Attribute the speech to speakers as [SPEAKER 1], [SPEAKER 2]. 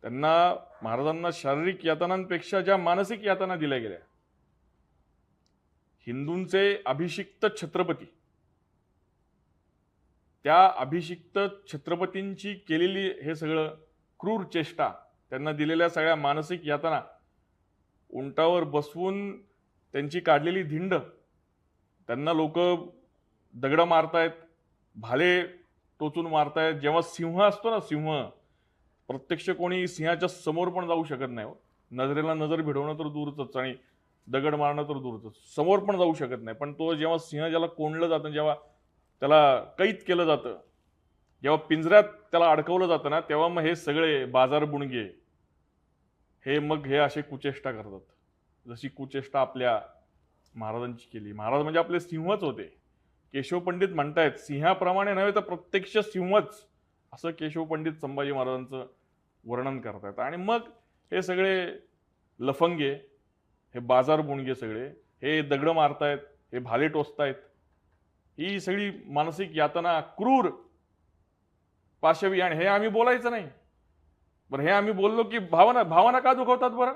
[SPEAKER 1] त्यांना महाराजांना शारीरिक यातनांपेक्षा ज्या मानसिक यातना दिल्या गेल्या, हिंदूंचे अभिषिक्त छत्रपती, त्या अभिषिक्त छत्रपतींची केलेली हे सगळं क्रूर चेष्टा, त्यांना दिलेल्या सगळ्या मानसिक यातना, उंटावर बसवून त्यांची काढलेली धिंड, त्यांना लोक दगड मारतायत, भाले टोचून मारतायत. जेव्हा सिंह असतो ना, सिंह, प्रत्यक्ष कोणी सिंहाच्या समोर पण जाऊ शकत नाही हो. नजरेला नजर भिडवणं तर दूरच आणि दगड मारणं तर दूरच, समोर पण जाऊ शकत नाही. पण तो जेव्हा सिंह ज्याला कोंडलं जातं, जेव्हा त्याला कैद केलं जातं, जेव्हा पिंजऱ्यात त्याला अडकवलं जातं ना, तेव्हा मग हे सगळे बाजार बुणगे हे असे कुचेष्टा करतात. जशी कुचेष्टा आपल्या महाराजांची केली. महाराज म्हणजे आपले सिंहच होते. केशव पंडित म्हणतायत सिंहाप्रमाणे नव्हे तर प्रत्यक्ष सिंहच, असं केशव पंडित संभाजी महाराजांचं वर्णन करतायत. आणि मग हे सगळे लफंगे, हे बाजार बुणगे सगळे, हे दगड मारतायत, हे भाले टोचतायत, ही सगळी मानसिक यातना, क्रूर पाशवी. आणि हे आम्ही बोलायचं नाही बरं, हे आम्ही बोललो की भावना का दुखवतात बरं?